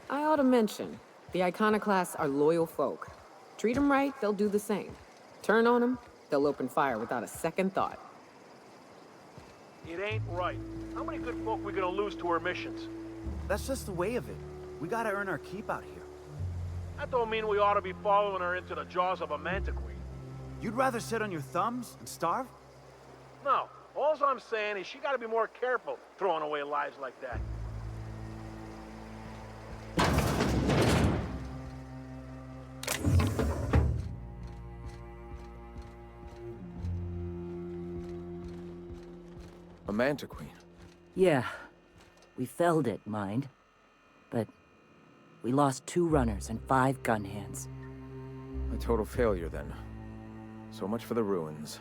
I ought to mention, the Iconoclasts are loyal folk. Treat them right, they'll do the same. Turn on them, they'll open fire without a second thought. It ain't right. How many good folk we gonna lose to our missions? That's just the way of it. We gotta earn our keep out here. That don't mean we ought to be following her into the jaws of a mantiqueen. You'd rather sit on your thumbs and starve? No, all I'm saying is she gotta be more careful throwing away lives like that. A mantiqueen. Yeah. We felled it, mind. But we lost 2 runners and 5 gun hands. A total failure, then. So much for the ruins.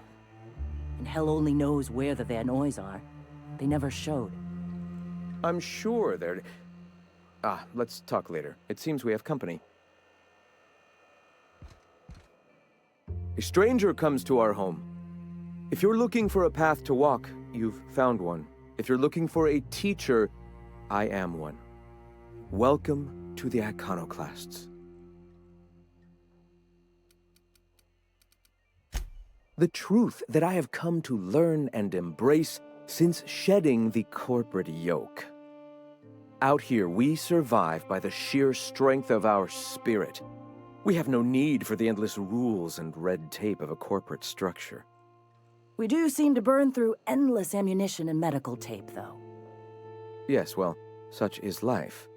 And hell only knows where the Vanoys are. They never showed. I'm sure they're... let's talk later. It seems we have company. A stranger comes to our home. If you're looking for a path to walk, you've found one. If you're looking for a teacher, I am one. Welcome to the Iconoclasts. The truth that I have come to learn and embrace since shedding the corporate yoke. Out here, we survive by the sheer strength of our spirit. We have no need for the endless rules and red tape of a corporate structure. We do seem to burn through endless ammunition and medical tape, though. Yes, well, such is life.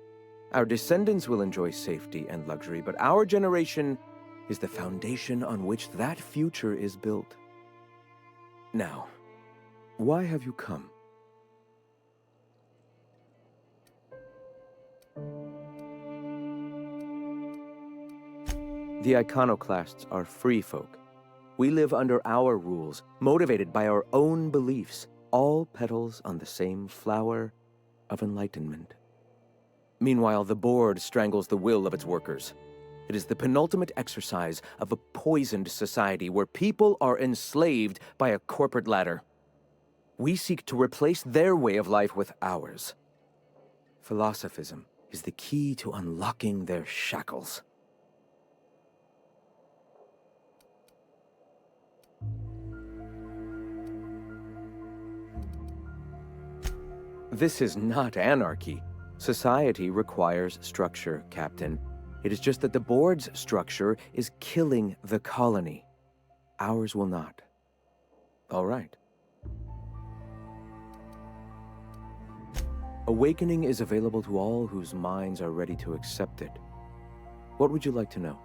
Our descendants will enjoy safety and luxury, but our generation is the foundation on which that future is built. Now, why have you come? The Iconoclasts are free folk. We live under our rules, motivated by our own beliefs, all petals on the same flower of enlightenment. Meanwhile, the board strangles the will of its workers. It is the penultimate exercise of a poisoned society where people are enslaved by a corporate ladder. We seek to replace their way of life with ours. Philosophism is the key to unlocking their shackles. This is not anarchy. Society requires structure, Captain. It is just that the board's structure is killing the colony. Ours will not. All right. Awakening is available to all whose minds are ready to accept it. What would you like to know?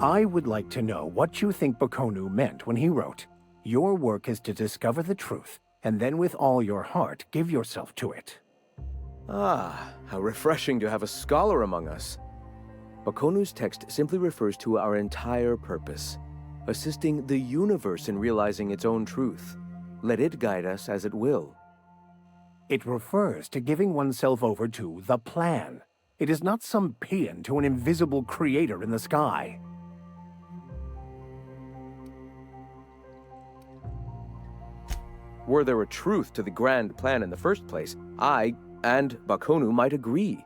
I would like to know what you think Bakonu meant when he wrote, "Your work is to discover the truth, and then with all your heart give yourself to it." Ah, how refreshing to have a scholar among us. Bakonu's text simply refers to our entire purpose, assisting the universe in realizing its own truth. Let it guide us as it will. It refers to giving oneself over to the plan. It is not some paean to an invisible creator in the sky. Were there a truth to the grand plan in the first place, I and Bakonu might agree.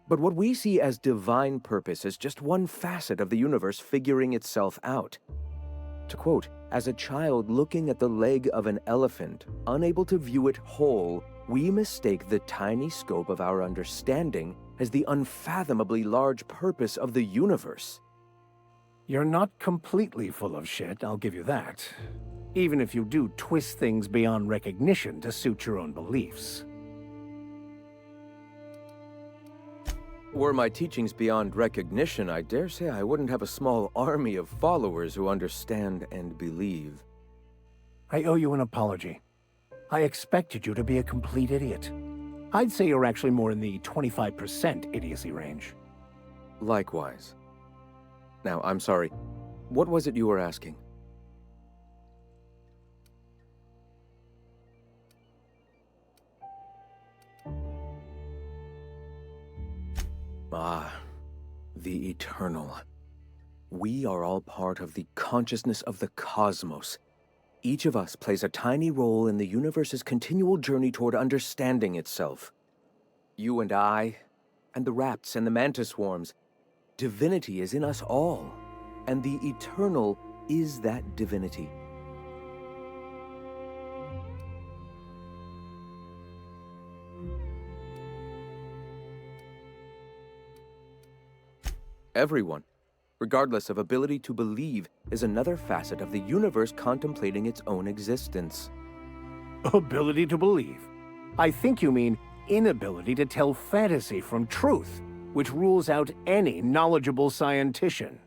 But what we see as divine purpose is just one facet of the universe figuring itself out. To quote, "As a child looking at the leg of an elephant, unable to view it whole, we mistake the tiny scope of our understanding as the unfathomably large purpose of the universe." You're not completely full of shit, I'll give you that. Even if you do twist things beyond recognition to suit your own beliefs. Were my teachings beyond recognition, I dare say I wouldn't have a small army of followers who understand and believe. I owe you an apology. I expected you to be a complete idiot. I'd say you're actually more in the 25% idiocy range. Likewise. Now, I'm sorry. What was it you were asking? Ah, the eternal. We are all part of the consciousness of the cosmos. Each of us plays a tiny role in the universe's continual journey toward understanding itself. You and I, and the rats and the mantis swarms. Divinity is in us all, and the eternal is that divinity. Everyone, regardless of ability to believe, is another facet of the universe contemplating its own existence. Ability to believe. I think you mean inability to tell fantasy from truth, which rules out any knowledgeable scientician.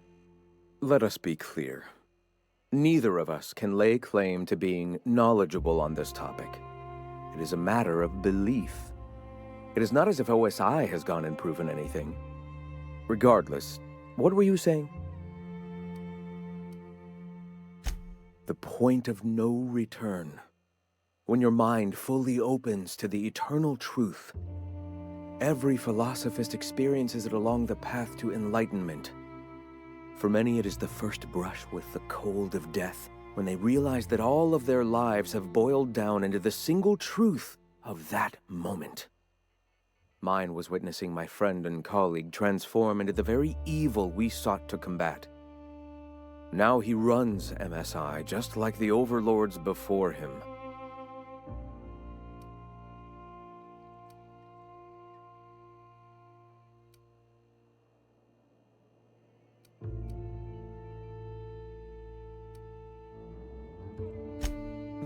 Let us be clear. Neither of us can lay claim to being knowledgeable on this topic. It is a matter of belief. It is not as if OSI has gone and proven anything. Regardless, what were you saying? The point of no return. When your mind fully opens to the eternal truth. Every philosophist experiences it along the path to enlightenment. For many, it is the first brush with the cold of death, when they realize that all of their lives have boiled down into the single truth of that moment. Mine was witnessing my friend and colleague transform into the very evil we sought to combat. Now he runs MSI just like the overlords before him.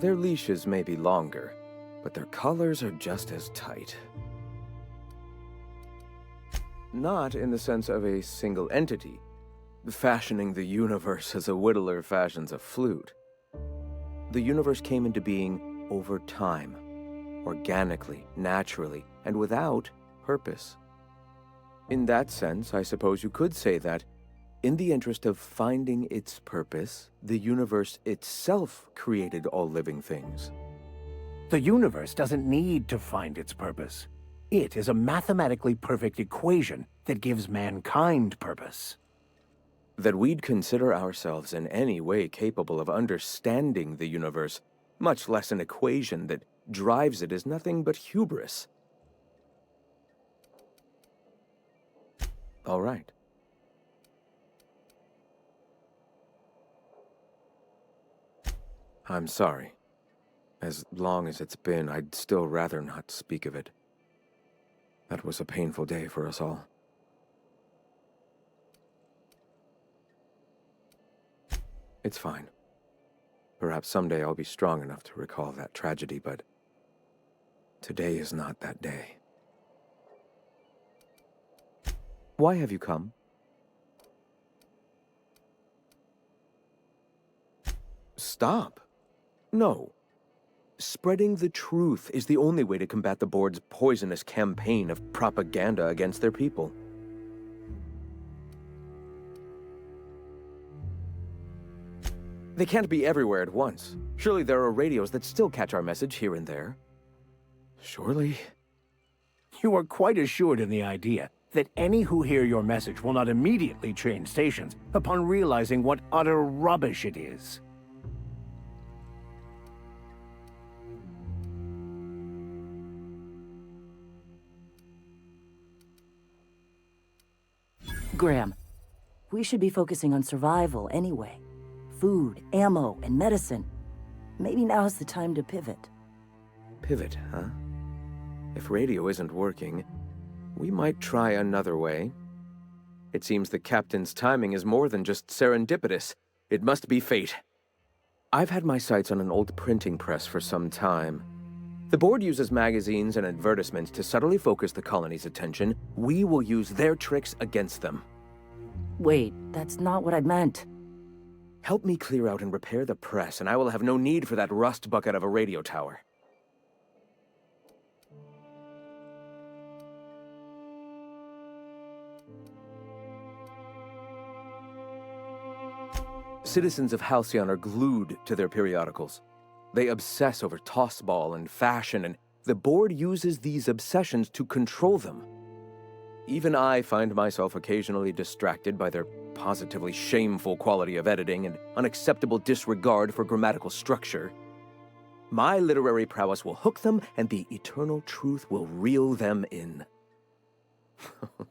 Their leashes may be longer, but their collars are just as tight. Not in the sense of a single entity, fashioning the universe as a whittler fashions a flute. The universe came into being over time, organically, naturally, and without purpose. In that sense, I suppose you could say that, in the interest of finding its purpose, the universe itself created all living things. The universe doesn't need to find its purpose. It is a mathematically perfect equation that gives mankind purpose. That we'd consider ourselves in any way capable of understanding the universe, much less an equation that drives it, is nothing but hubris. All right. I'm sorry. As long as it's been, I'd still rather not speak of it. That was a painful day for us all. It's fine. Perhaps someday I'll be strong enough to recall that tragedy, but today is not that day. Why have you come? Stop. No. Spreading the truth is the only way to combat the board's poisonous campaign of propaganda against their people. They can't be everywhere at once. Surely there are radios that still catch our message here and there. Surely. You are quite assured in the idea that any who hear your message will not immediately change stations upon realizing what utter rubbish it is. Graham, we should be focusing on survival anyway. Food, ammo, and medicine. Maybe now's the time to pivot. Pivot, huh? If radio isn't working, we might try another way. It seems the captain's timing is more than just serendipitous. It must be fate. I've had my sights on an old printing press for some time. The board uses magazines and advertisements to subtly focus the colony's attention. We will use their tricks against them. Wait, that's not what I meant. Help me clear out and repair the press, and I will have no need for that rust bucket of a radio tower. Citizens of Halcyon are glued to their periodicals. They obsess over tossball and fashion, and the board uses these obsessions to control them. Even I find myself occasionally distracted by their positively shameful quality of editing and unacceptable disregard for grammatical structure. My literary prowess will hook them, and the eternal truth will reel them in.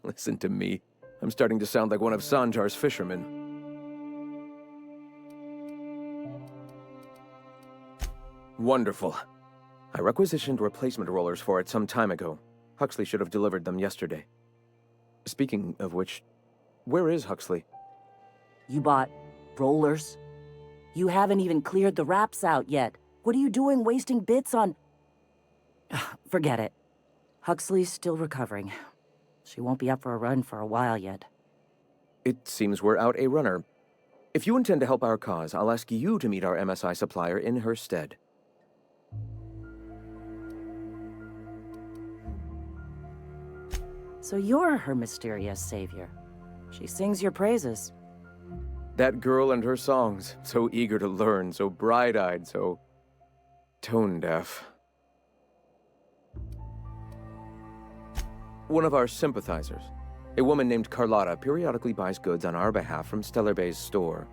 Listen to me. I'm starting to sound like one of Sanjar's fishermen. Wonderful. I requisitioned replacement rollers for it some time ago. Huxley should have delivered them yesterday. Speaking of which, where is Huxley? You bought rollers? You haven't even cleared the wraps out yet. What are you doing wasting bits on... Forget it. Huxley's still recovering. She won't be up for a run for a while yet. It seems we're out a runner. If you intend to help our cause, I'll ask you to meet our MSI supplier in her stead. So you're her mysterious savior. She sings your praises. That girl and her songs, so eager to learn, so bright-eyed, so tone-deaf. One of our sympathizers, a woman named Carlotta, periodically buys goods on our behalf from Stellar Bay's store.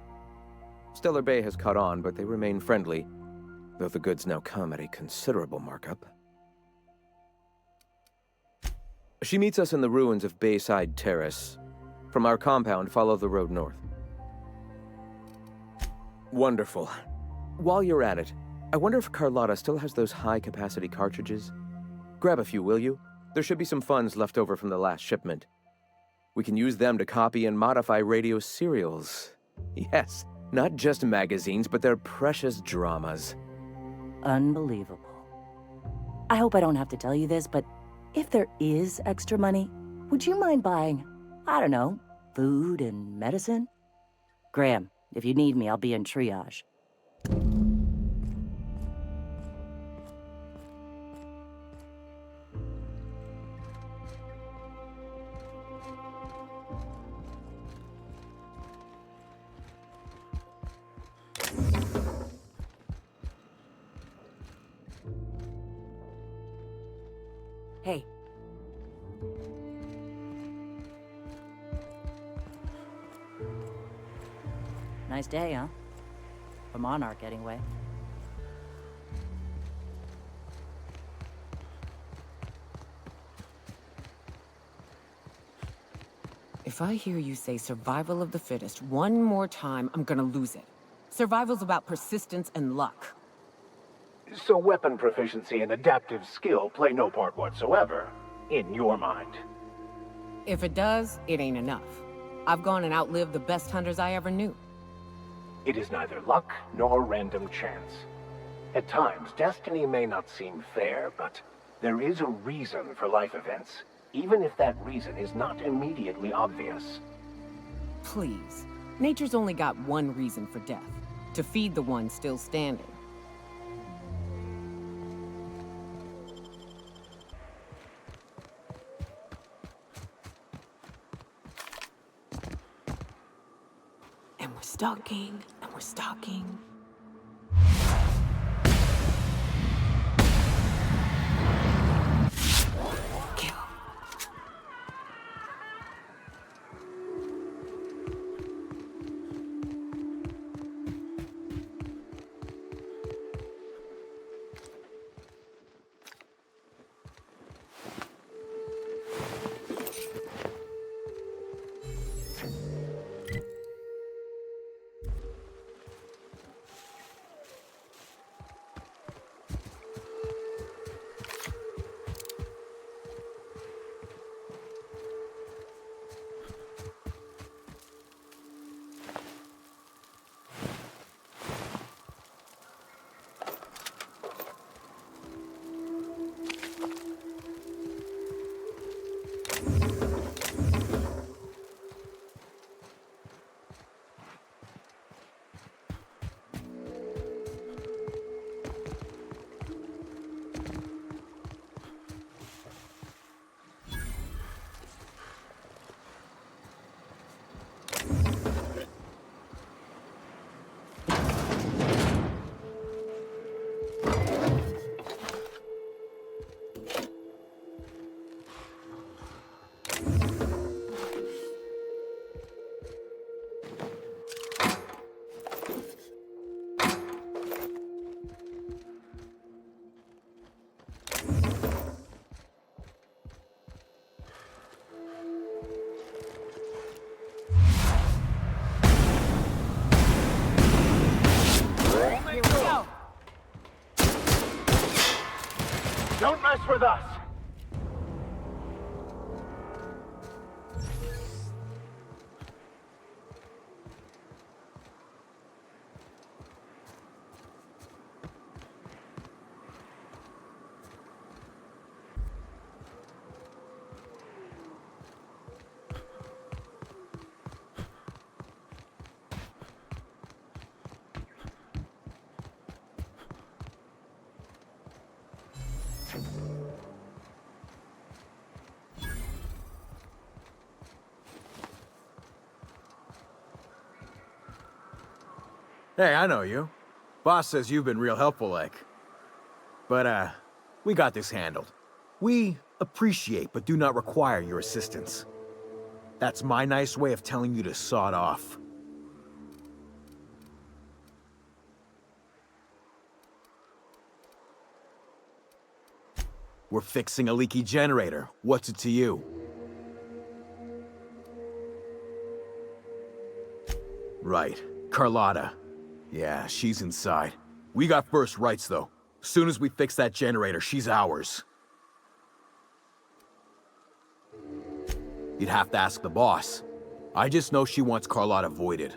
Stellar Bay has caught on, but they remain friendly, though the goods now come at a considerable markup. She meets us in the ruins of Bayside Terrace. From our compound, follow the road north. Wonderful. While you're at it, I wonder if Carlotta still has those high-capacity cartridges? Grab a few, will you? There should be some funds left over from the last shipment. We can use them to copy and modify radio serials. Yes, not just magazines, but their precious dramas. Unbelievable. I hope I don't have to tell you this, but if there is extra money, would you mind buying, I don't know, food and medicine? Graham, if you need me, I'll be in triage. Hey. Nice day, huh? For Monarch, anyway. If I hear you say survival of the fittest one more time, I'm gonna lose it. Survival's about persistence and luck. So weapon proficiency and adaptive skill play no part whatsoever, in your mind. If it does, it ain't enough. I've gone and outlived the best hunters I ever knew. It is neither luck nor random chance. At times, destiny may not seem fair, but there is a reason for life events, even if that reason is not immediately obvious. Please. Nature's only got one reason for death. To feed the one still standing. And we're stalking, and we're stalking. Kill. with us! Hey, I know you. Boss says you've been real helpful, like. But, we got this handled. We appreciate but do not require your assistance. That's my nice way of telling you to sod off. We're fixing a leaky generator. What's it to you? Right. Carlotta. Yeah, she's inside. We got first rights, though. Soon as we fix that generator, she's ours. You'd have to ask the boss. I just know she wants Carlotta voided.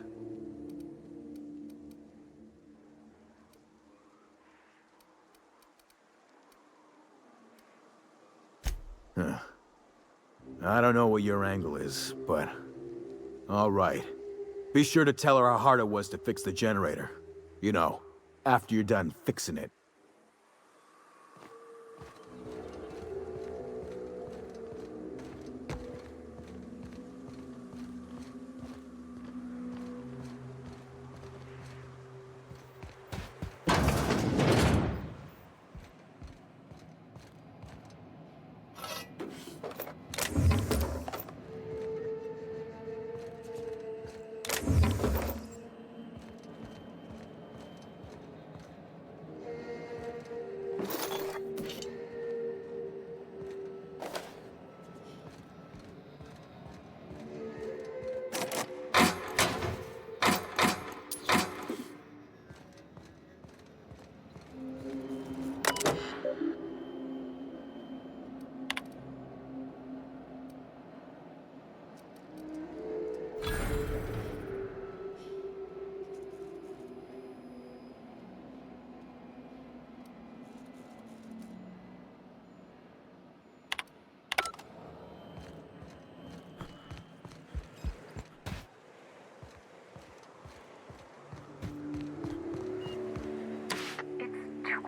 Huh. I don't know what your angle is, but... all right. Be sure to tell her how hard it was to fix the generator. You know, after you're done fixing it.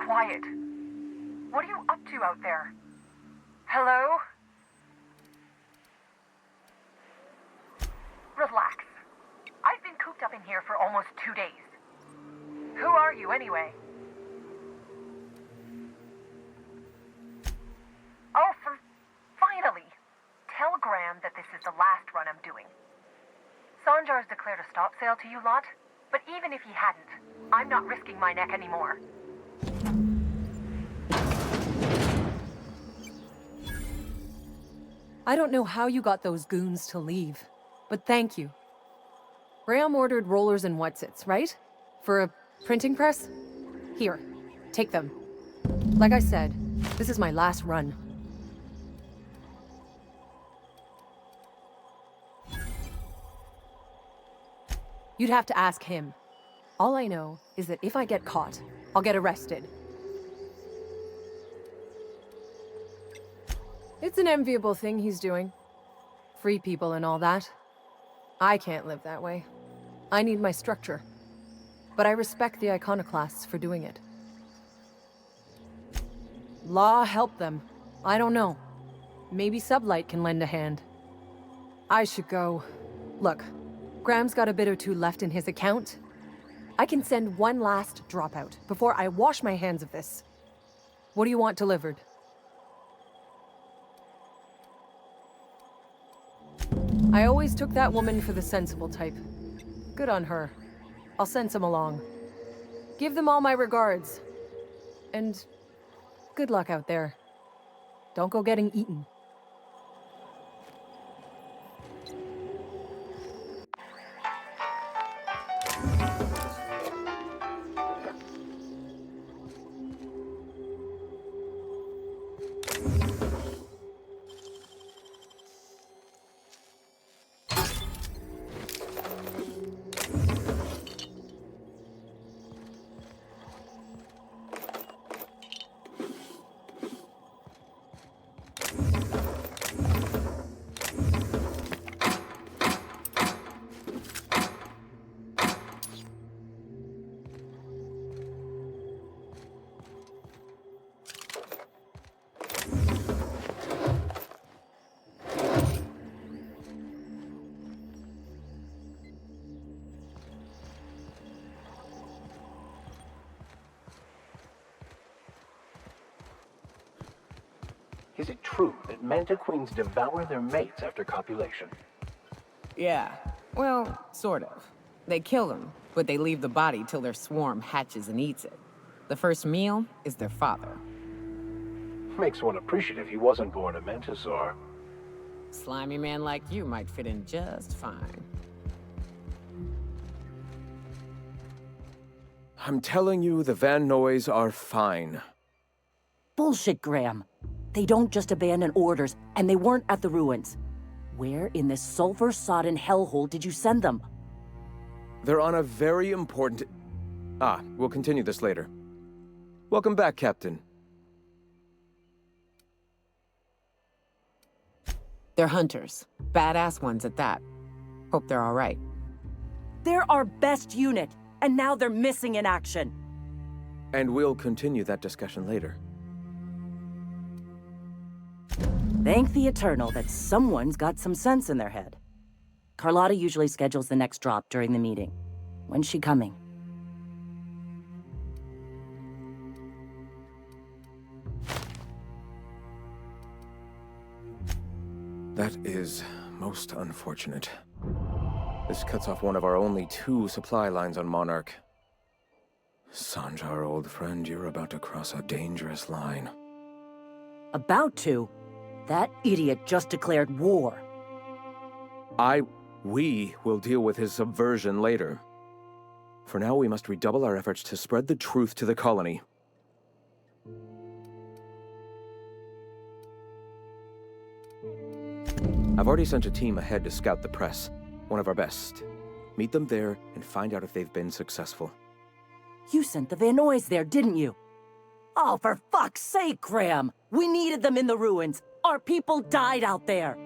Quiet. What are you up to out there? Hello? Relax. I've been cooped up in here for almost 2 days. Who are you, anyway? Oh, finally! Tell Graham that this is the last run I'm doing. Sanjar's declared a stop sale to you lot, but even if he hadn't, I'm not risking my neck anymore. I don't know how you got those goons to leave, but thank you. Graham ordered rollers and whatsits, right? For a printing press? Here, take them. Like I said, this is my last run. You'd have to ask him. All I know is that if I get caught, I'll get arrested. It's an enviable thing he's doing. Free people and all that. I can't live that way. I need my structure. But I respect the iconoclasts for doing it. Law help them. I don't know. Maybe Sublight can lend a hand. I should go. Look, Graham's got a bit or two left in his account. I can send one last dropout before I wash my hands of this. What do you want delivered? I always took that woman for the sensible type. Good on her. I'll send some along. Give them all my regards. And good luck out there. Don't go getting eaten. Is it true that mantiqueens devour their mates after copulation? Yeah, well, sort of. They kill them, but they leave the body till their swarm hatches and eats it. The first meal is their father. Makes one appreciative he wasn't born a Mentosaur. Slimy man like you might fit in just fine. I'm telling you, the Van Noys are fine. Bullshit, Graham. They don't just abandon orders, and they weren't at the ruins. Where in this sulfur-sodden hellhole did you send them? They're on a very important... we'll continue this later. Welcome back, Captain. They're hunters. Badass ones at that. Hope they're all right. They're our best unit, and now they're missing in action. And we'll continue that discussion later. Thank the Eternal that someone's got some sense in their head. Carlotta usually schedules the next drop during the meeting. When's she coming? That is most unfortunate. This cuts off one of our only 2 supply lines on Monarch. Sanjar, old friend, you're about to cross a dangerous line. About to? That idiot just declared war. We will deal with his subversion later. For now, we must redouble our efforts to spread the truth to the colony. I've already sent a team ahead to scout the press, one of our best. Meet them there and find out if they've been successful. You sent the Van Noys there, didn't you? Oh, for fuck's sake, Graham! We needed them in the ruins! Our people died out there!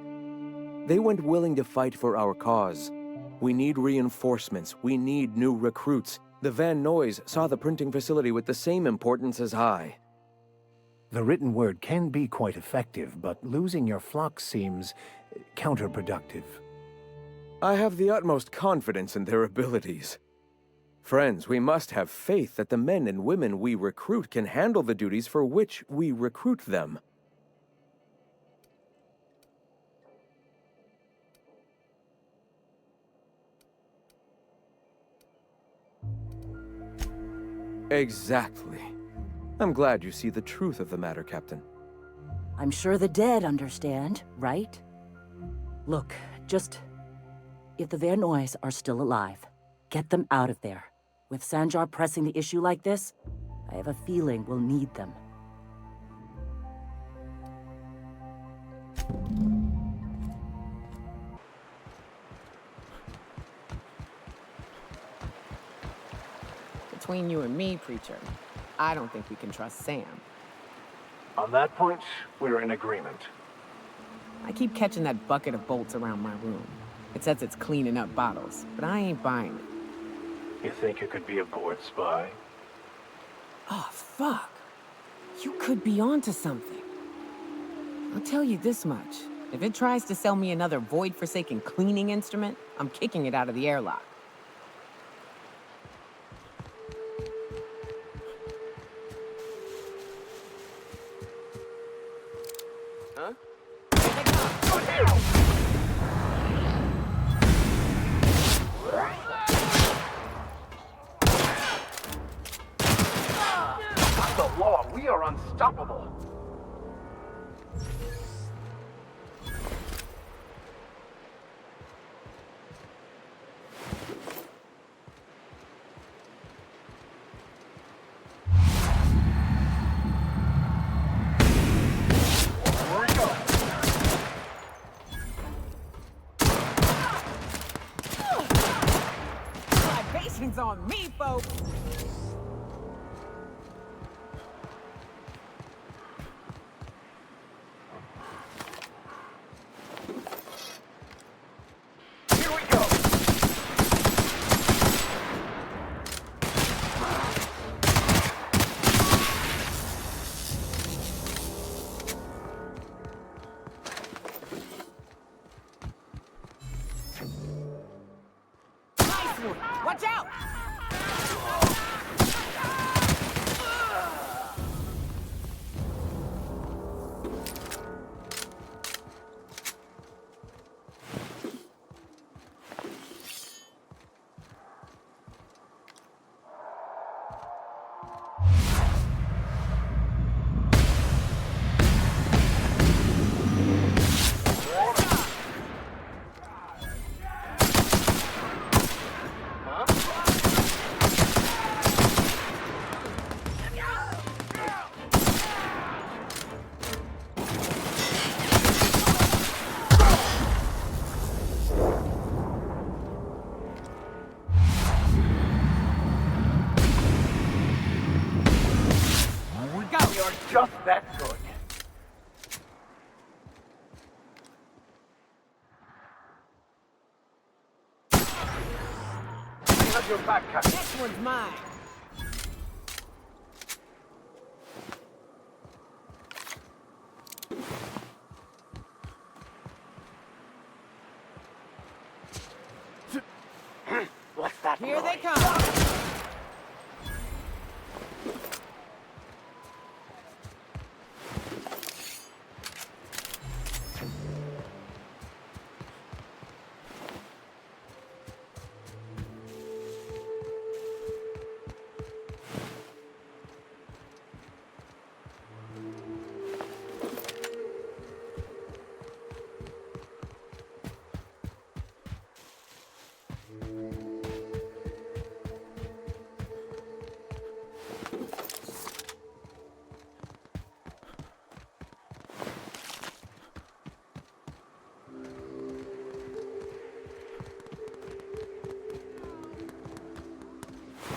They went willing to fight for our cause. We need reinforcements. We need new recruits. The Van Noys saw the printing facility with the same importance as I. The written word can be quite effective, but losing your flock seems counterproductive. I have the utmost confidence in their abilities. Friends, we must have faith that the men and women we recruit can handle the duties for which we recruit them. Exactly. I'm glad you see the truth of the matter, Captain. I'm sure the dead understand, right? Look, if the Van Noys are still alive, get them out of there. With Sanjar pressing the issue like this, I have a feeling we'll need them. Between you and me, Preacher, I don't think we can trust Sam. On that point, we're in agreement. I keep catching that bucket of bolts around my room. It says it's cleaning up bottles, but I ain't buying it. You think you could be a board spy? Oh, fuck. You could be onto something. I'll tell you this much. If it tries to sell me another void-forsaken cleaning instrument, I'm kicking it out of the airlock. Huh? The law, we are unstoppable. Libation's on me, folks! Watch out! your back, Captain. Next one's mine. What's that Here they noise? come.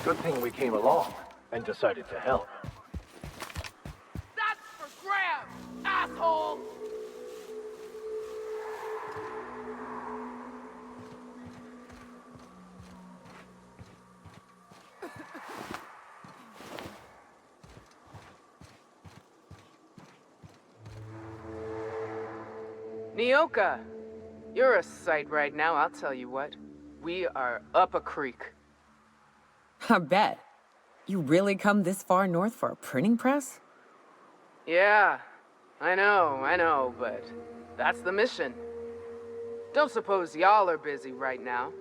Good thing we came along and decided to help. That's for grabs, asshole! Nyoka, you're a sight right now, I'll tell you what. We are up a creek. I bet. You really come this far north for a printing press? Yeah, I know, but that's the mission. Don't suppose y'all are busy right now.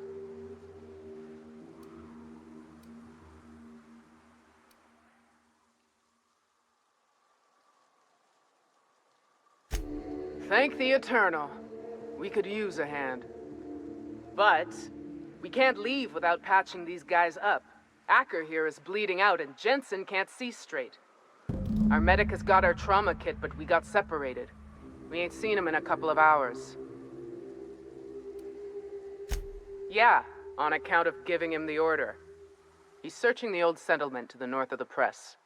Thank the Eternal. We could use a hand. But we can't leave without patching these guys up. Acker here is bleeding out and Jensen can't see straight. Our medic has got our trauma kit, but we got separated. We ain't seen him in a couple of hours. Yeah, on account of giving him the order. He's searching the old settlement to the north of the press.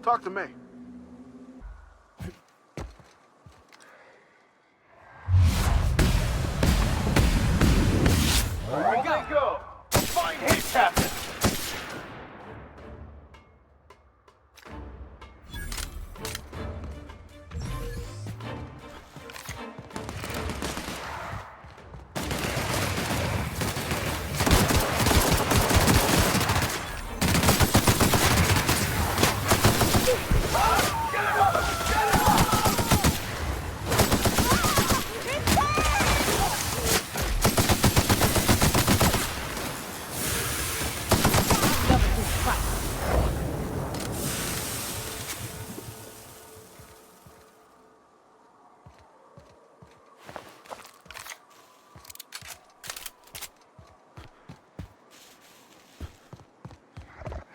Talk to me. Here we go! Fine hit, Captain!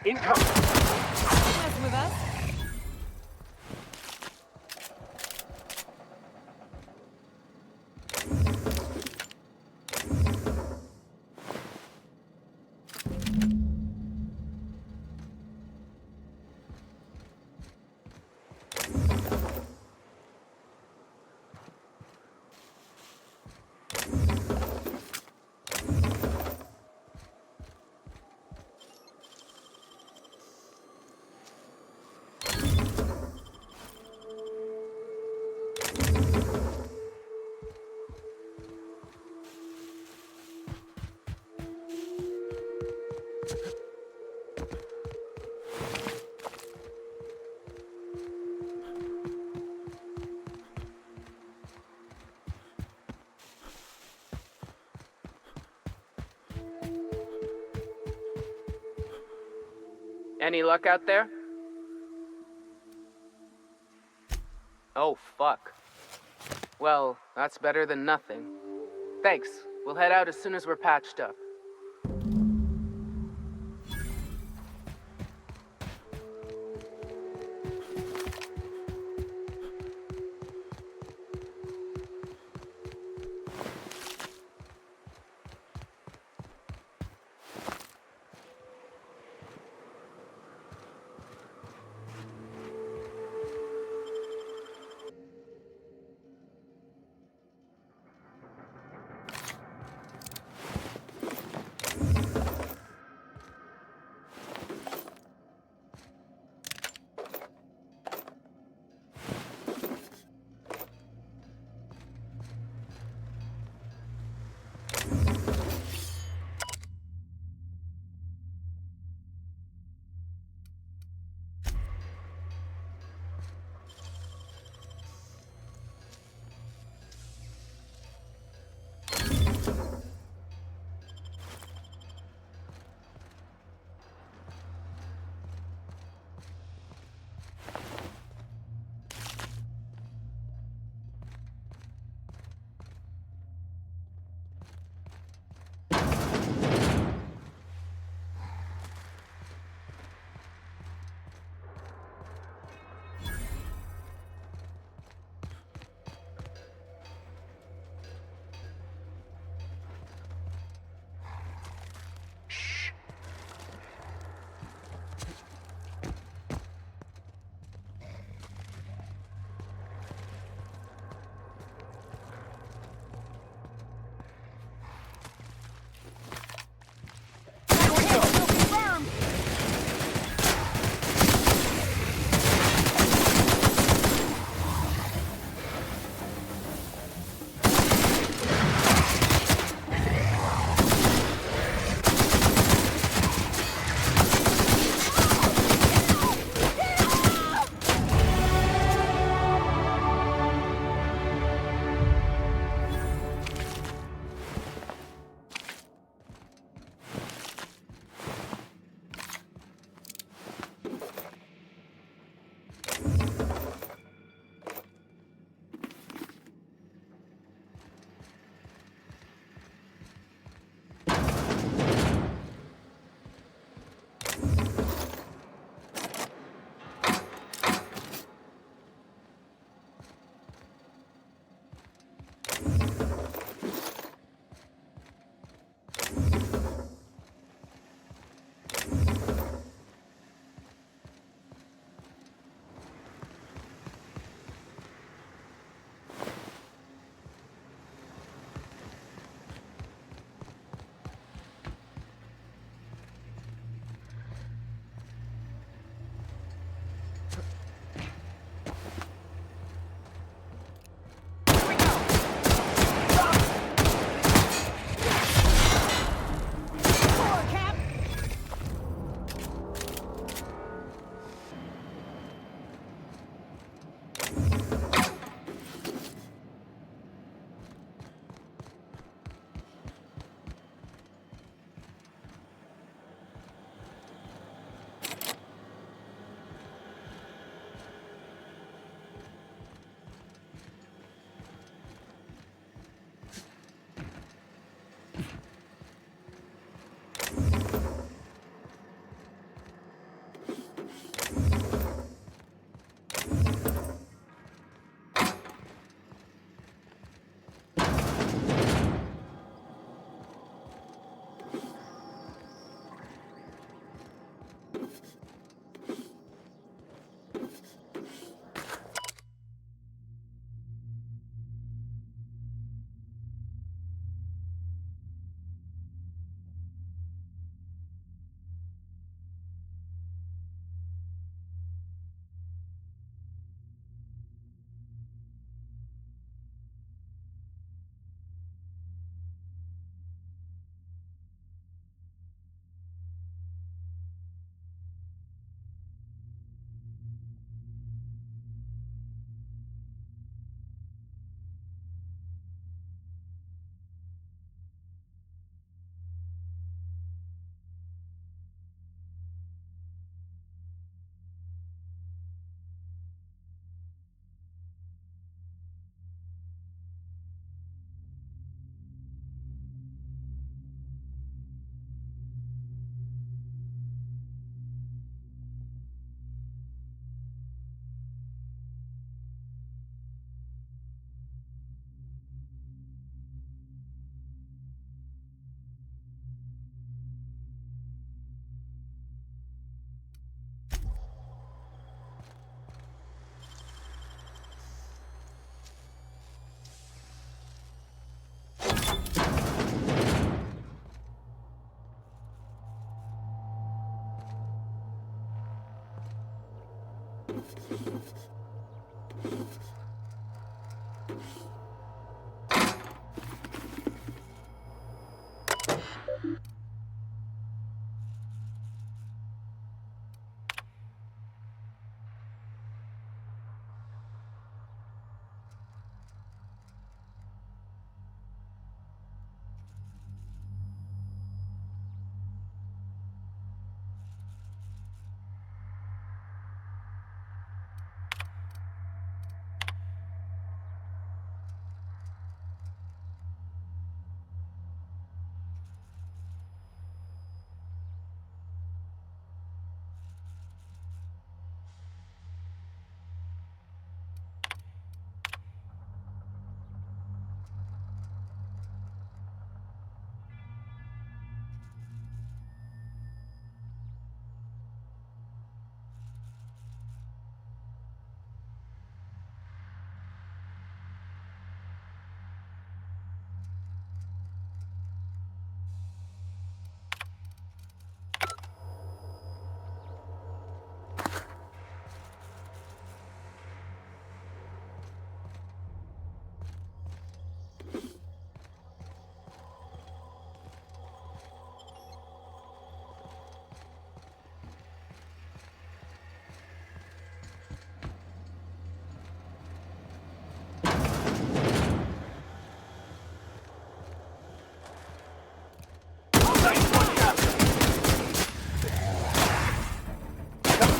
Incoming! Messing with us? Any luck out there? Oh, fuck. Well, that's better than nothing. Thanks. We'll head out as soon as we're patched up.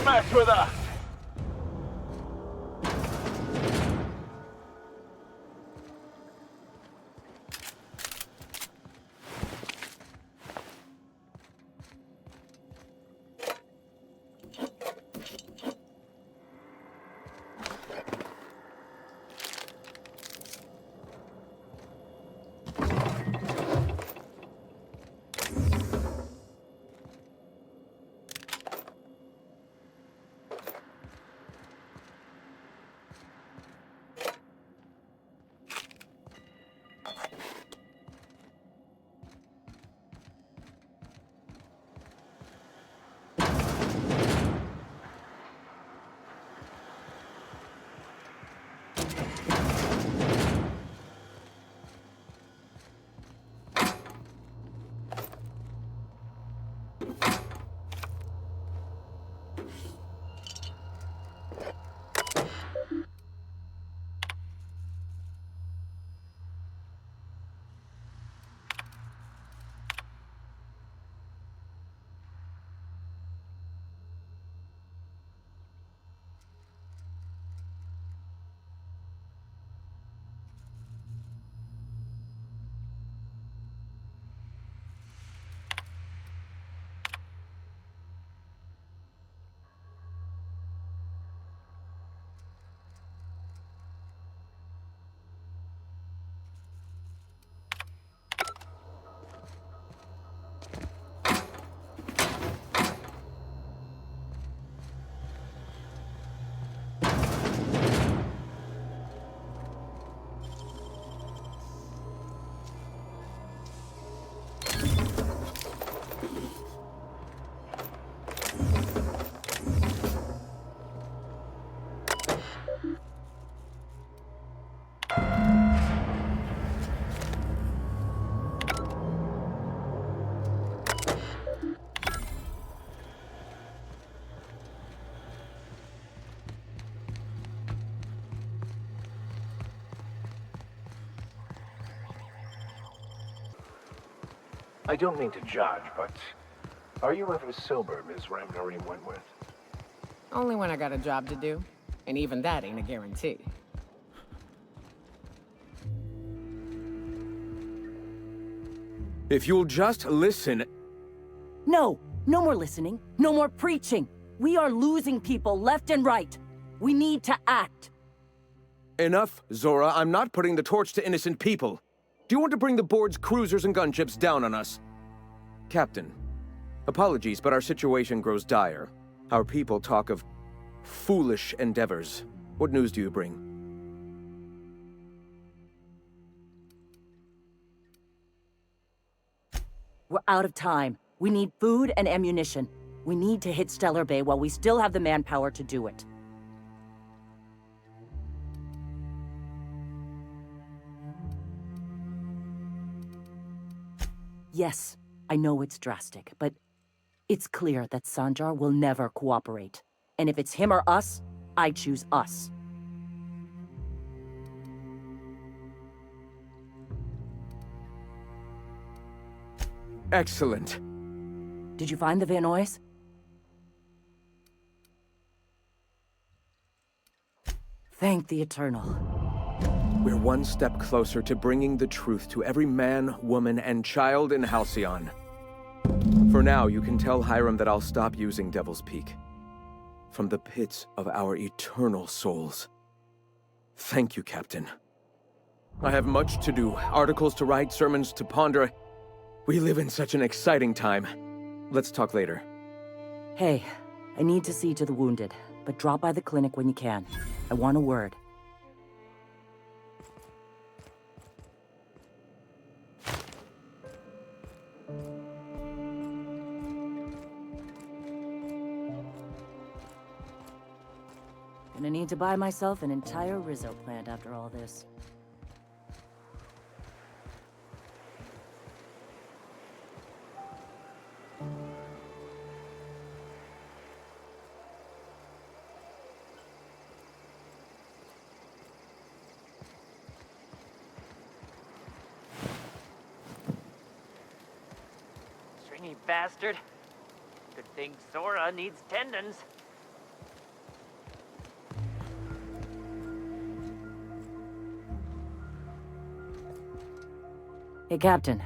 mess with us! I don't mean to judge, but are you ever sober, Ms. Ramnari Wentworth? Only when I got a job to do. And even that ain't a guarantee. If you'll just listen... No! No more listening. No more preaching. We are losing people left and right. We need to act. Enough, Zora. I'm not putting the torch to innocent people. Do you want to bring the board's cruisers and gunships down on us? Captain, apologies, but our situation grows dire. Our people talk of foolish endeavors. What news do you bring? We're out of time. We need food and ammunition. We need to hit Stellar Bay while we still have the manpower to do it. Yes, I know it's drastic, but it's clear that Sanjar will never cooperate. And if it's him or us, I choose us. Excellent. Did you find the Vanoys? Thank the Eternal. We're one step closer to bringing the truth to every man, woman, and child in Halcyon. For now, you can tell Hiram that I'll stop using Devil's Peak. From the pits of our eternal souls. Thank you, Captain. I have much to do, articles to write, sermons to ponder. We live in such an exciting time. Let's talk later. Hey, I need to see to the wounded, but drop by the clinic when you can. I want a word. Gonna need to buy myself an entire Rizzo plant after all this. Stringy bastard. Good thing Sora needs tendons. Hey, Captain.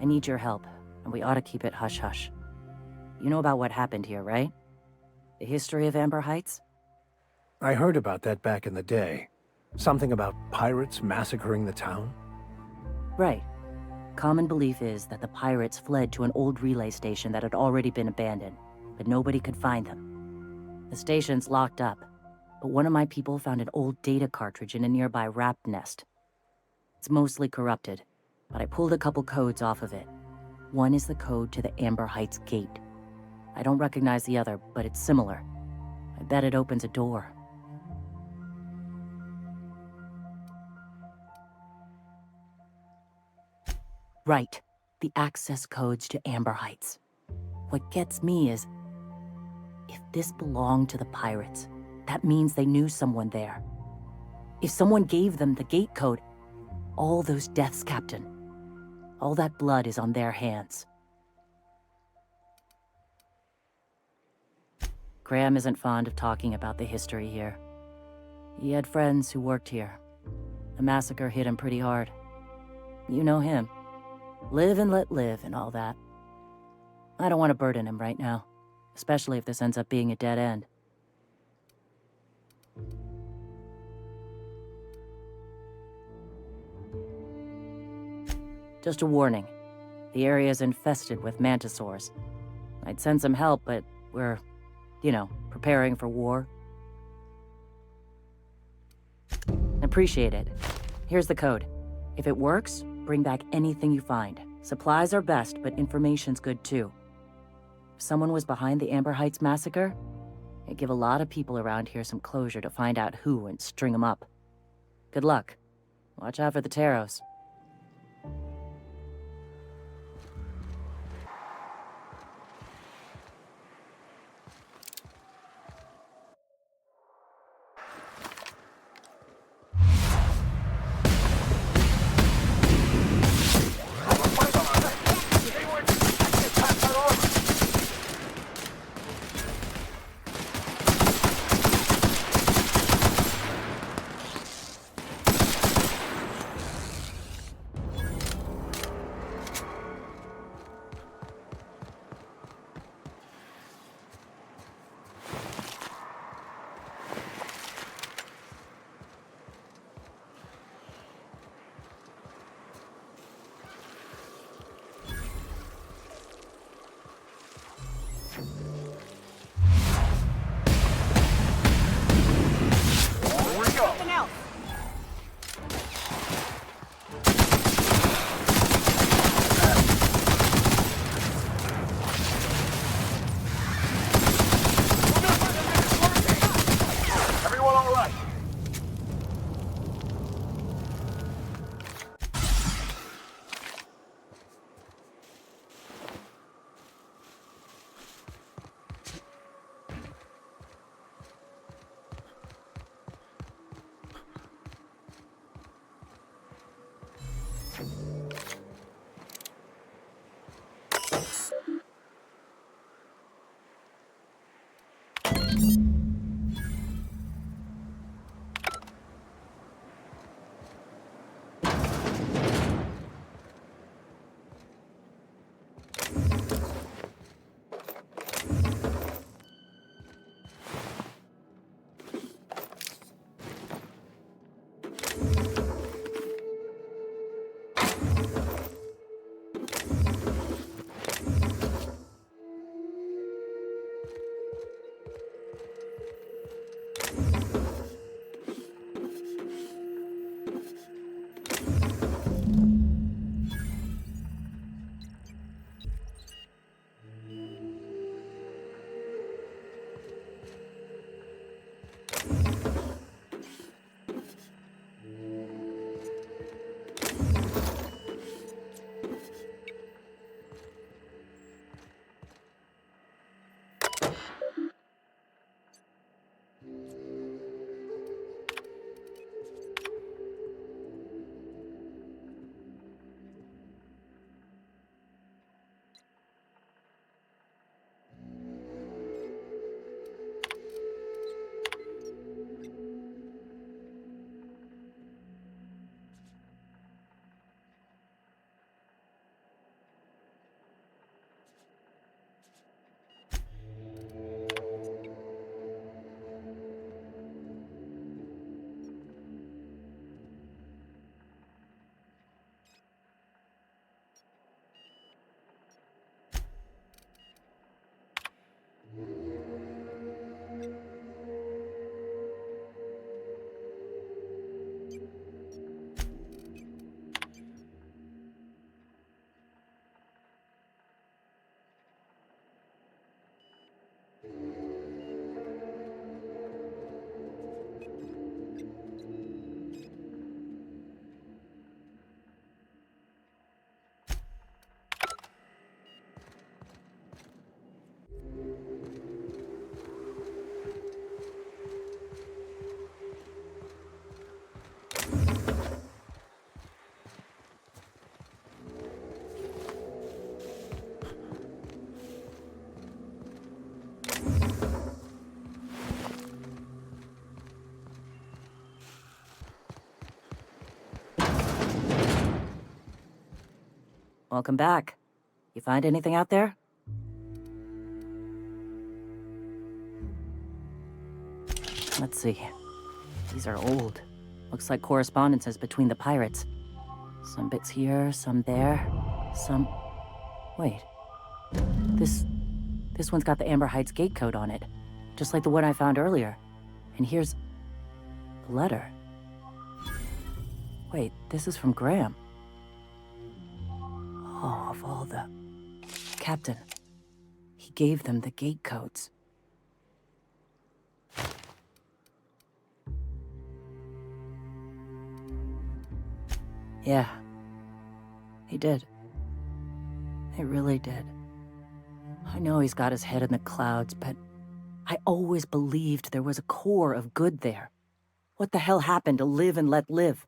I need your help, and we ought to keep it hush-hush. You know about what happened here, right? The history of Amber Heights? I heard about that back in the day. Something about pirates massacring the town? Right. Common belief is that the pirates fled to an old relay station that had already been abandoned, but nobody could find them. The station's locked up, but one of my people found an old data cartridge in a nearby rat nest. It's mostly corrupted, but I pulled a couple codes off of it. One is the code to the Amber Heights gate. I don't recognize the other, but it's similar. I bet it opens a door. Right. The access codes to Amber Heights. What gets me is, if this belonged to the pirates, that means they knew someone there. If someone gave them the gate code, all those deaths, Captain, all that blood is on their hands. Graham isn't fond of talking about the history here. He had friends who worked here. The massacre hit him pretty hard. You know him. Live and let live and all that. I don't want to burden him right now, especially if this ends up being a dead end. Just a warning. The area is infested with mantisaurs. I'd send some help, but we're, preparing for war. Appreciate it. Here's the code. If it works, bring back anything you find. Supplies are best, but information's good too. If someone was behind the Amber Heights massacre, it'd give a lot of people around here some closure to find out who and string them up. Good luck. Watch out for the Taros. Welcome back. You find anything out there? Let's see. These are old. Looks like correspondences between the pirates. Some bits here, some there, some... Wait. This one's got the Amber Heights gate code on it, just like the one I found earlier. And here's a letter. Wait, this is from Graham. Oh, of all the... Captain. He gave them the gate codes. Yeah. He did. He really did. I know he's got his head in the clouds, but I always believed there was a core of good there. What the hell happened to live and let live?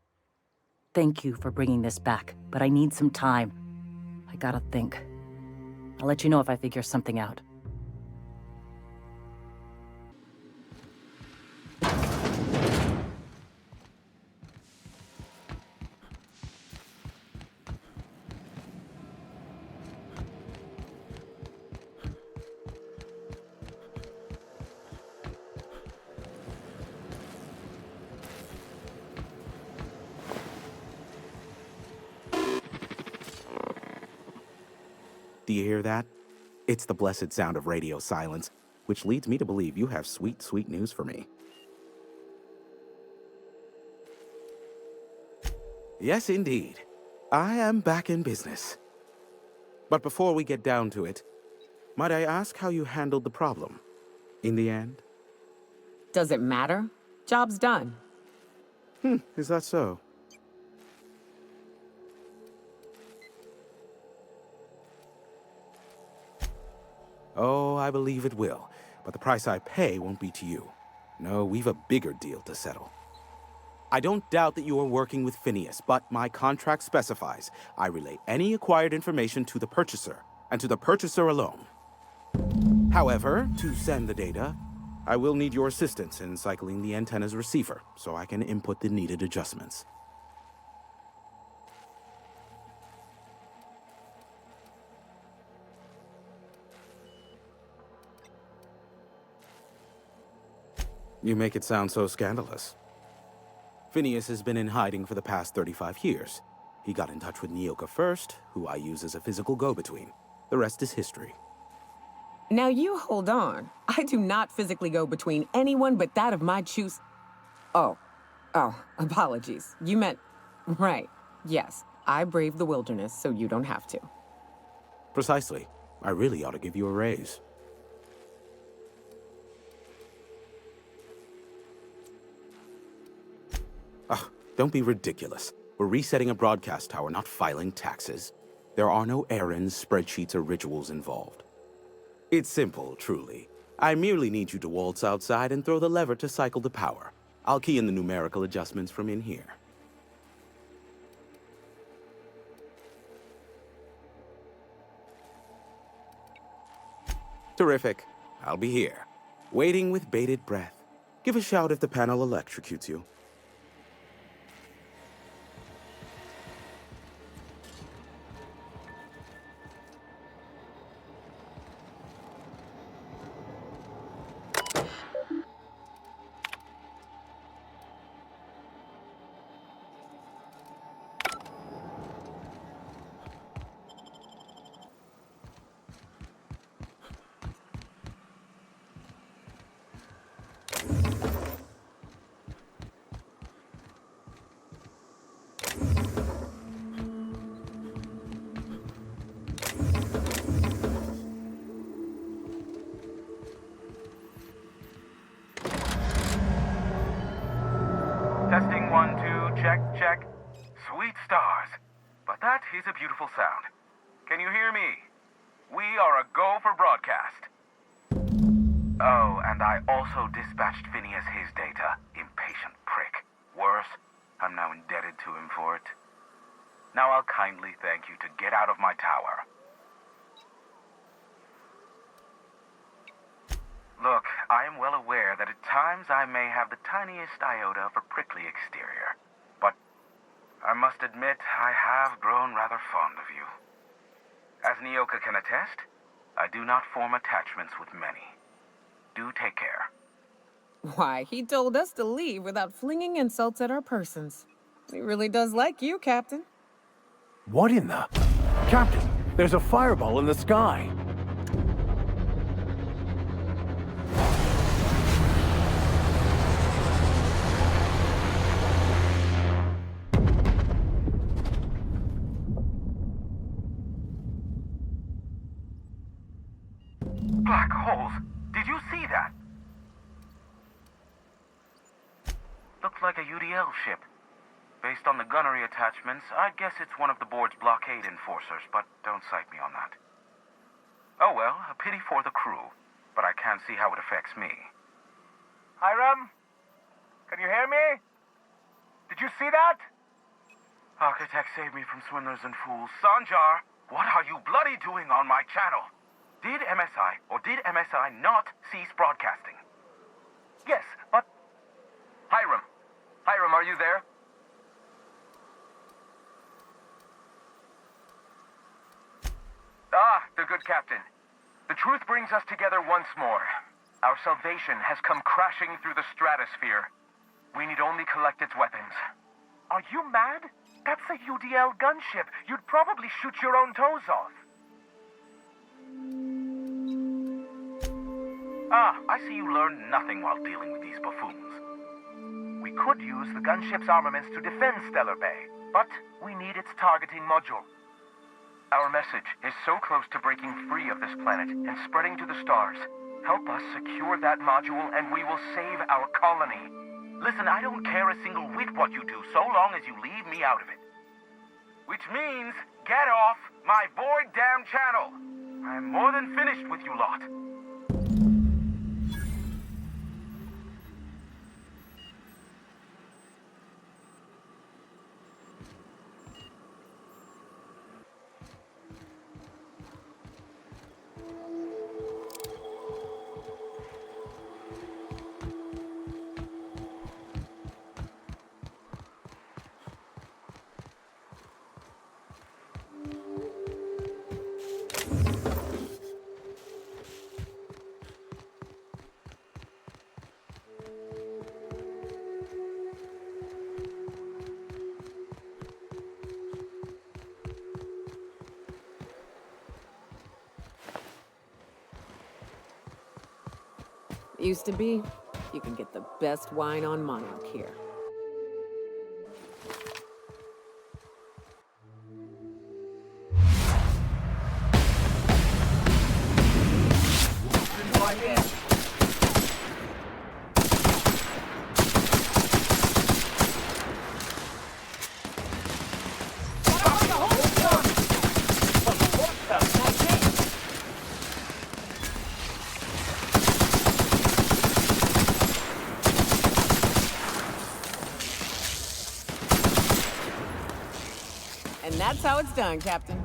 Thank you for bringing this back, but I need some time. I gotta think. I'll let you know if I figure something out. Do you hear that? It's the blessed sound of radio silence, which leads me to believe you have sweet, sweet news for me. Yes, indeed. I am back in business. But before we get down to it, might I ask how you handled the problem? In the end? Does it matter? Job's done. Is that so? Oh, I believe it will. But the price I pay won't be to you. No, we've a bigger deal to settle. I don't doubt that you are working with Phineas, but my contract specifies I relay any acquired information to the purchaser, and to the purchaser alone. However, to send the data, I will need your assistance in cycling the antenna's receiver, so I can input the needed adjustments. You make it sound so scandalous. Phineas has been in hiding for the past 35 years. He got in touch with Nyoka first, who I use as a physical go-between. The rest is history. Now you hold on. I do not physically go between anyone but that of my choose. Oh, apologies. You meant, right. Yes, I braved the wilderness, so you don't have to. Precisely. I really ought to give you a raise. Oh, don't be ridiculous. We're resetting a broadcast tower, not filing taxes. There are no errands, spreadsheets, or rituals involved. It's simple, truly. I merely need you to waltz outside and throw the lever to cycle the power. I'll key in the numerical adjustments from in here. Terrific. I'll be here, waiting with bated breath. Give a shout if the panel electrocutes you. Testing 1, 2, check, check. Sweet stars. But that is a beautiful sound. Can you hear me? We are a go for broadcast. Oh, and I also dispatched Phineas his data. Impatient prick. Worse, I'm now indebted to him for it. Now I'll kindly thank you to get out of my tower. Look, I am well aware that at times I may have the tiniest iota of a prickly exterior, but I must admit I have grown rather fond of you. As Nyoka can attest, I do not form attachments with many. Do take care. Why, he told us to leave without flinging insults at our persons. He really does like you, Captain. What in the... Captain, there's a fireball in the sky. Black holes! Did you see that? Looks like a UDL ship. Based on the gunnery attachments, I'd guess it's one of the board's blockade enforcers, but don't cite me on that. Oh well, a pity for the crew, but I can't see how it affects me. Hiram? Can you hear me? Did you see that? Architect saved me from swindlers and fools. Sanjar, what are you bloody doing on my channel? Did MSI or did MSI not cease broadcasting? Yes, but... Hiram! Hiram, are you there? Ah, the good captain. The truth brings us together once more. Our salvation has come crashing through the stratosphere. We need only collect its weapons. Are you mad? That's a UDL gunship. You'd probably shoot your own toes off. Ah, I see you learned nothing while dealing with these buffoons. We could use the gunship's armaments to defend Stellar Bay, but we need its targeting module. Our message is so close to breaking free of this planet and spreading to the stars. Help us secure that module and we will save our colony. Listen, I don't care a single whit what you do, so long as you leave me out of it. Which means, get off my void damn channel. I'm more than finished with you lot. Used to be, you can get the best wine on Monarch here. And that's how it's done, Captain.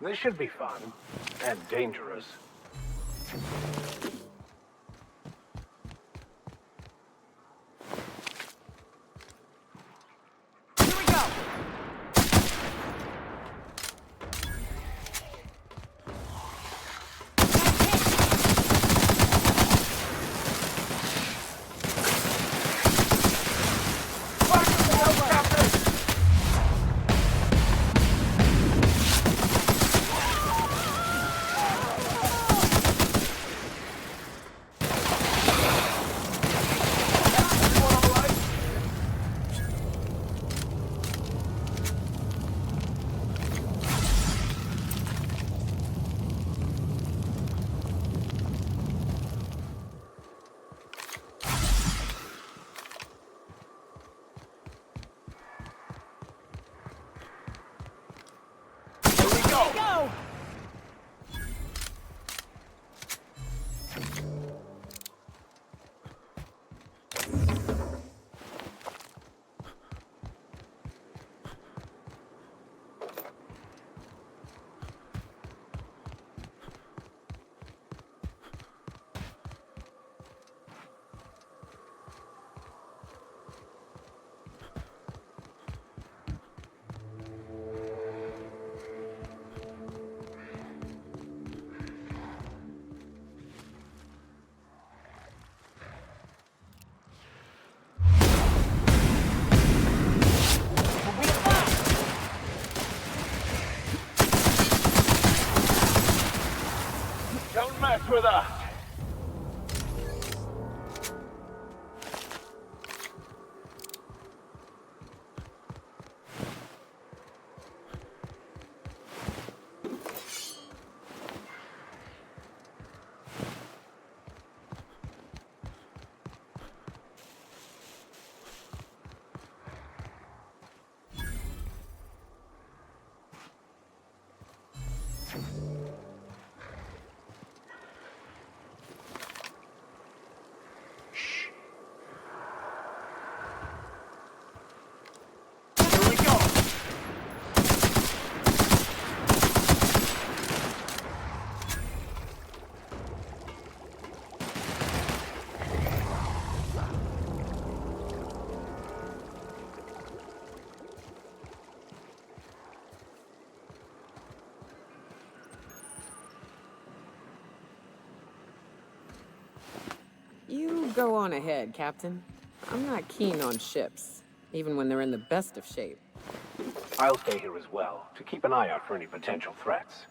This should be fun. And dangerous. Here we go! go on ahead, Captain. I'm not keen on ships, even when they're in the best of shape. I'll stay here as well, to keep an eye out for any potential threats.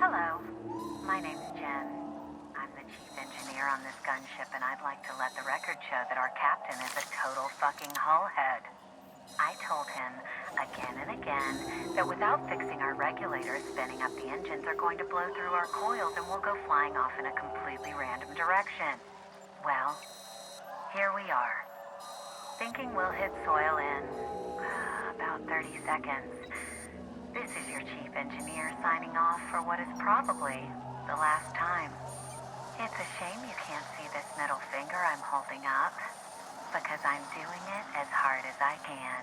Hello, my name's Jen. I'm the chief engineer on this gunship, and I'd like to let the record show that our captain is a total fucking hullhead. I told him again and again that without fixing our regulators, spinning up the engines are going to blow through our coils and we'll go flying off in a completely random direction. Well, here we are. Thinking we'll hit soil in about 30 seconds. This is your chief engineer signing off for what is probably the last time. It's a shame you can't see this middle finger I'm holding up, because I'm doing it as hard as I can.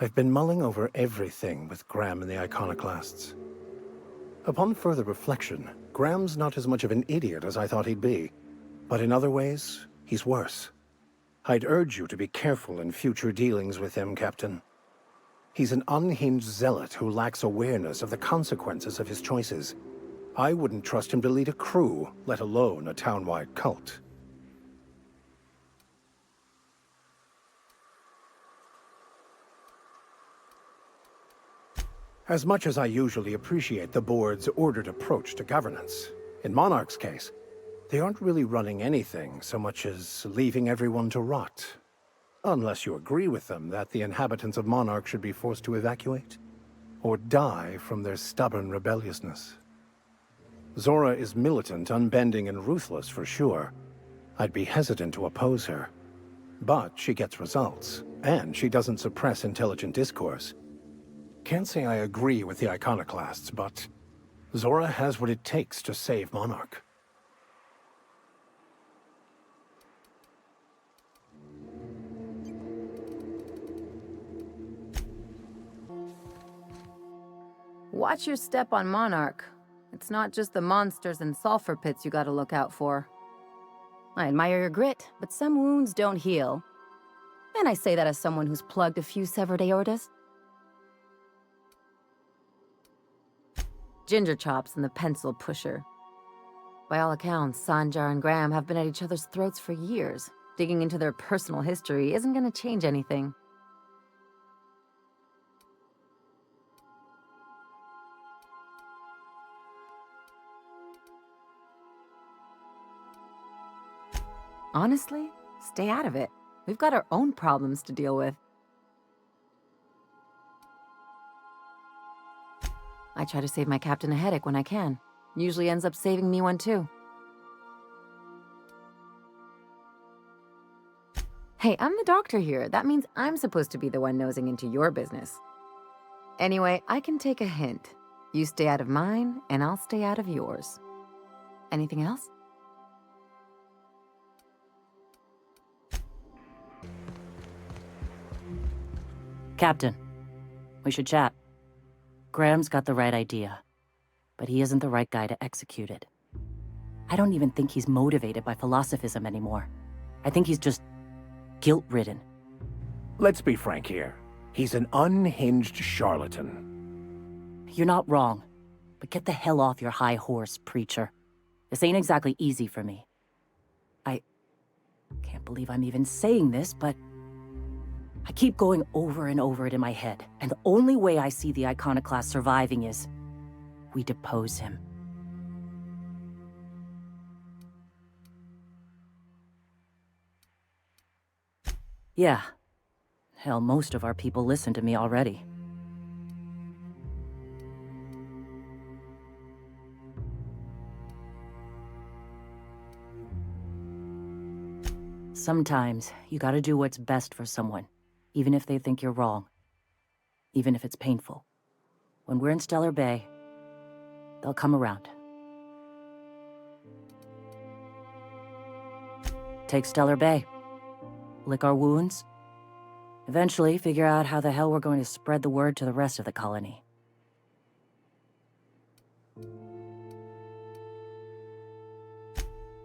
I've been mulling over everything with Graham and the Iconoclasts. Upon further reflection, Graham's not as much of an idiot as I thought he'd be. But in other ways, he's worse. I'd urge you to be careful in future dealings with him, Captain. He's an unhinged zealot who lacks awareness of the consequences of his choices. I wouldn't trust him to lead a crew, let alone a town-wide cult. As much as I usually appreciate the board's ordered approach to governance, in Monarch's case, they aren't really running anything so much as leaving everyone to rot. Unless you agree with them that the inhabitants of Monarch should be forced to evacuate, or die from their stubborn rebelliousness. Zora is militant, unbending, and ruthless for sure. I'd be hesitant to oppose her. But she gets results, and she doesn't suppress intelligent discourse. Can't say I agree with the Iconoclasts, but Zora has what it takes to save Monarch. Watch your step on Monarch. It's not just the monsters and sulfur pits you gotta look out for. I admire your grit, but some wounds don't heal. And I say that as someone who's plugged a few severed aortas. Ginger Chops and the Pencil Pusher. By all accounts, Sanjar and Graham have been at each other's throats for years. Digging into their personal history isn't gonna change anything. Honestly, stay out of it. We've got our own problems to deal with. I try to save my captain a headache when I can. Usually ends up saving me one too. Hey, I'm the doctor here. That means I'm supposed to be the one nosing into your business. Anyway, I can take a hint. You stay out of mine, and I'll stay out of yours. Anything else? Captain, we should chat. Graham's got the right idea, but he isn't the right guy to execute it. I don't even think he's motivated by philosophism anymore. I think he's just guilt-ridden. Let's be frank here. He's an unhinged charlatan. You're not wrong, but get the hell off your high horse, preacher. This ain't exactly easy for me. I can't believe I'm even saying this, but I keep going over and over it in my head, and the only way I see the Iconoclast surviving is we depose him. Yeah. Hell, most of our people listen to me already. Sometimes, you gotta do what's best for someone, even if they think you're wrong. Even if it's painful. When we're in Stellar Bay, they'll come around. Take Stellar Bay. Lick our wounds. Eventually, figure out how the hell we're going to spread the word to the rest of the colony.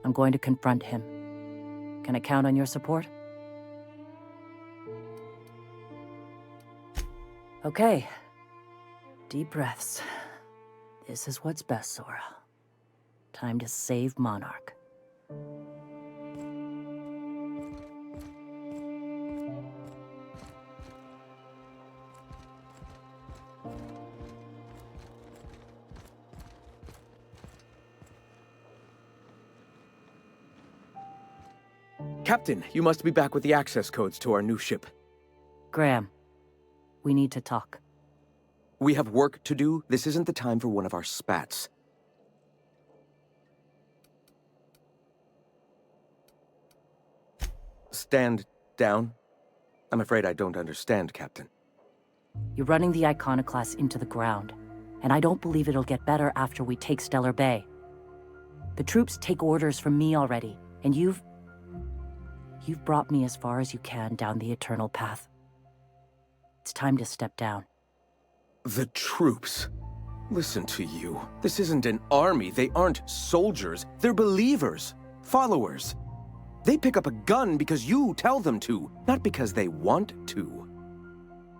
I'm going to confront him. Can I count on your support? Okay. Deep breaths. This is what's best, Sora. Time to save Monarch. Captain, you must be back with the access codes to our new ship. Graham, we need to talk. We have work to do. This isn't the time for one of our spats. Stand down. I'm afraid I don't understand, Captain. You're running the Iconoclast into the ground, and I don't believe it'll get better after we take Stellar Bay. The troops take orders from me already, and you've brought me as far as you can down the eternal path. It's time to step down. The troops. Listen to you. This isn't an army. They aren't soldiers. They're believers. Followers. They pick up a gun because you tell them to, not because they want to.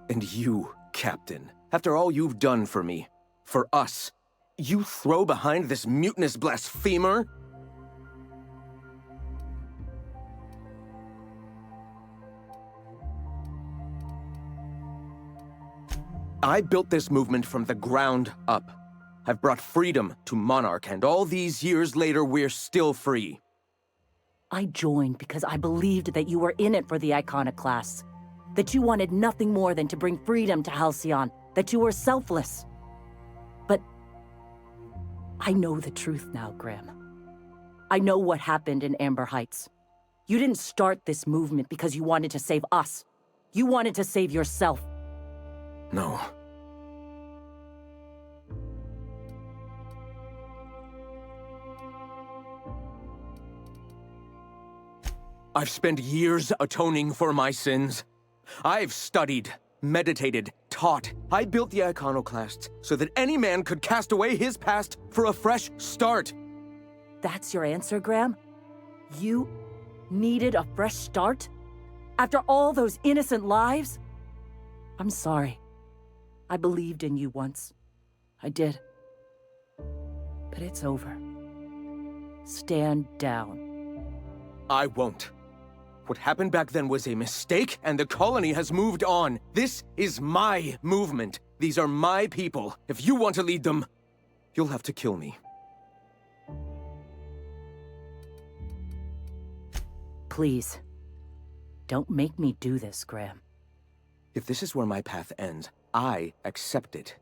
And you, Captain, after all you've done for me, for us, you throw behind this mutinous blasphemer? I built this movement from the ground up. I've brought freedom to Monarch, and all these years later, we're still free. I joined because I believed that you were in it for the Iconoclasts. That you wanted nothing more than to bring freedom to Halcyon. That you were selfless. But I know the truth now, Graham. I know what happened in Amber Heights. You didn't start this movement because you wanted to save us. You wanted to save yourself. No. I've spent years atoning for my sins. I've studied, meditated, taught. I built the Iconoclasts so that any man could cast away his past for a fresh start. That's your answer, Graham? You needed a fresh start? After all those innocent lives? I'm sorry. I believed in you once. I did. But it's over. Stand down. I won't. What happened back then was a mistake, and the colony has moved on. This is my movement. These are my people. If you want to lead them, you'll have to kill me. Please. Don't make me do this, Graham. If this is where my path ends, I accept it.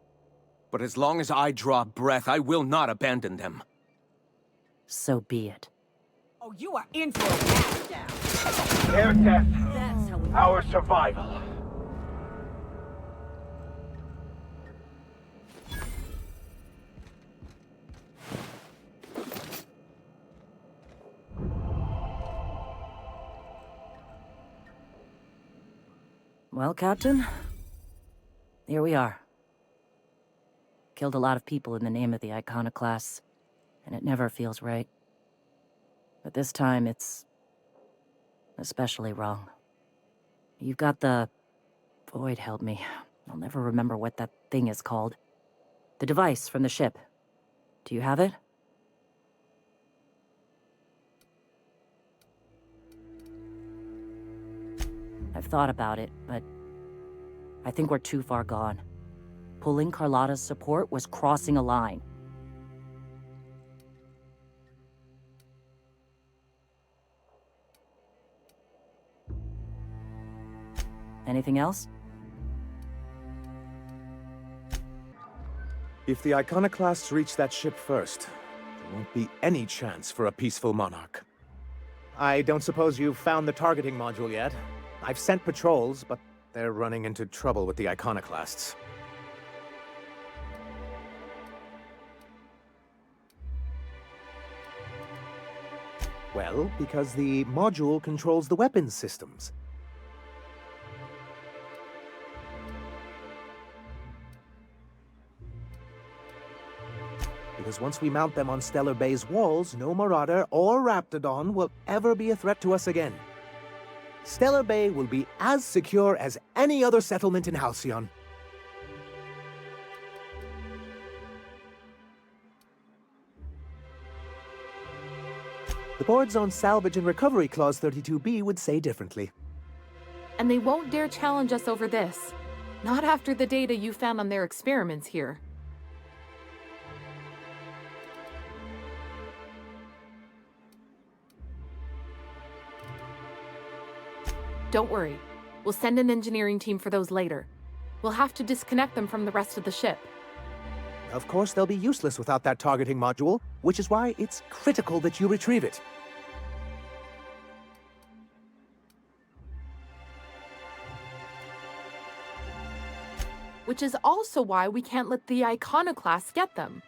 But as long as I draw breath, I will not abandon them. So be it. Oh, you are in for a smackdown. Their death, That's how we... our survival. Well, Captain, here we are. Killed a lot of people in the name of the Iconoclasts, and it never feels right. But this time, it's especially wrong. You've got the... Void, help me. I'll never remember what that thing is called. The device from the ship. Do you have it? I've thought about it, but I think we're too far gone. Pulling Carlotta's support was crossing a line. Anything else? If the Iconoclasts reach that ship first, there won't be any chance for a peaceful monarch. I don't suppose you've found the targeting module yet? I've sent patrols, but they're running into trouble with the Iconoclasts. Well, because the module controls the weapons systems. Because once we mount them on Stellar Bay's walls, no Marauder or Raptidon will ever be a threat to us again. Stellar Bay will be as secure as any other settlement in Halcyon. The board's own Salvage and Recovery Clause 32B would say differently. And they won't dare challenge us over this. Not after the data you found on their experiments here. Don't worry. We'll send an engineering team for those later. We'll have to disconnect them from the rest of the ship. Of course, they'll be useless without that targeting module, which is why it's critical that you retrieve it. Which is also why we can't let the Iconoclasts get them.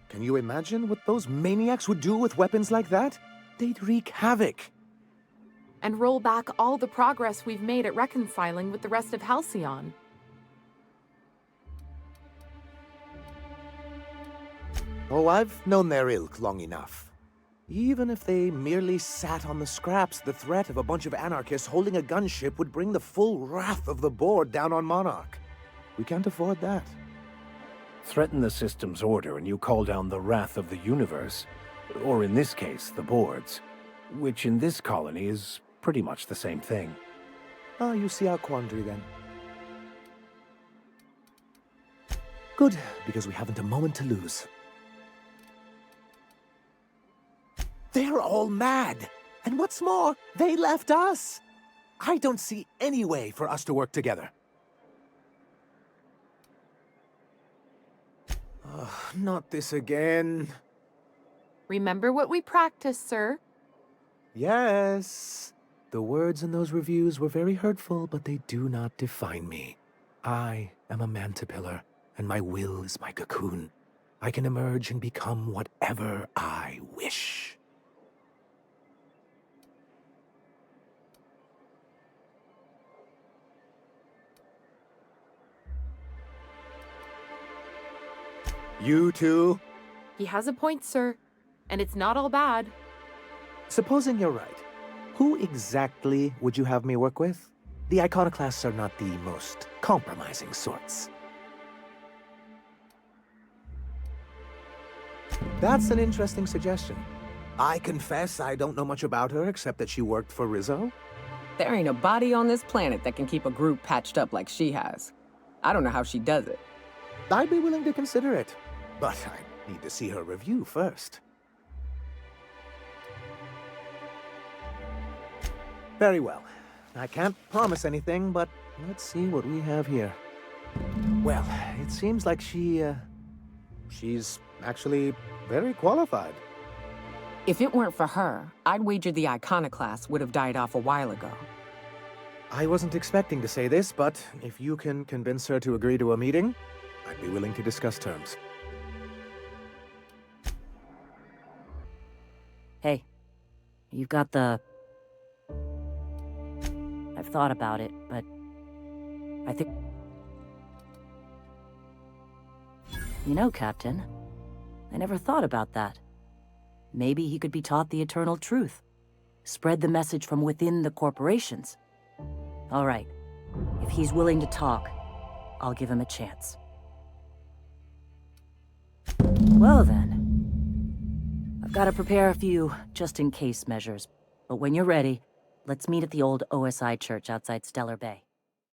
Can you imagine what those maniacs would do with weapons like that? They'd wreak havoc. And roll back all the progress we've made at reconciling with the rest of Halcyon. Oh, I've known their ilk long enough. Even if they merely sat on the scraps, the threat of a bunch of anarchists holding a gunship would bring the full wrath of the board down on Monarch. We can't afford that. Threaten the system's order and you call down the wrath of the universe, or in this case, the boards, which in this colony is pretty much the same thing. Ah, you see our quandary then. Good, because we haven't a moment to lose. They're all mad! And what's more, they left us! I don't see any way for us to work together. Not this again. Remember what we practiced, sir? Yes. The words in those reviews were very hurtful, but they do not define me. I am a mantipillar, and my will is my cocoon. I can emerge and become whatever I wish. You too? He has a point, sir. And it's not all bad. Supposing you're right, who exactly would you have me work with? The Iconoclasts are not the most compromising sorts. That's an interesting suggestion. I confess I don't know much about her except that she worked for Rizzo. There ain't a body on this planet that can keep a group patched up like she has. I don't know how she does it. I'd be willing to consider it, but I need to see her review first. Very well. I can't promise anything, but let's see what we have here. Well, it seems like she's actually very qualified. If it weren't for her, I'd wager the iconoclast would have died off a while ago. I wasn't expecting to say this, but if you can convince her to agree to a meeting, I'd be willing to discuss terms. Hey, you've got the... I've thought about it, but I think... You know, Captain, I never thought about that. Maybe he could be taught the eternal truth. Spread the message from within the corporations. All right, if he's willing to talk, I'll give him a chance. Well then, I've got to prepare a few just-in-case measures, but when you're ready, let's meet at the old OSI church outside Stellar Bay.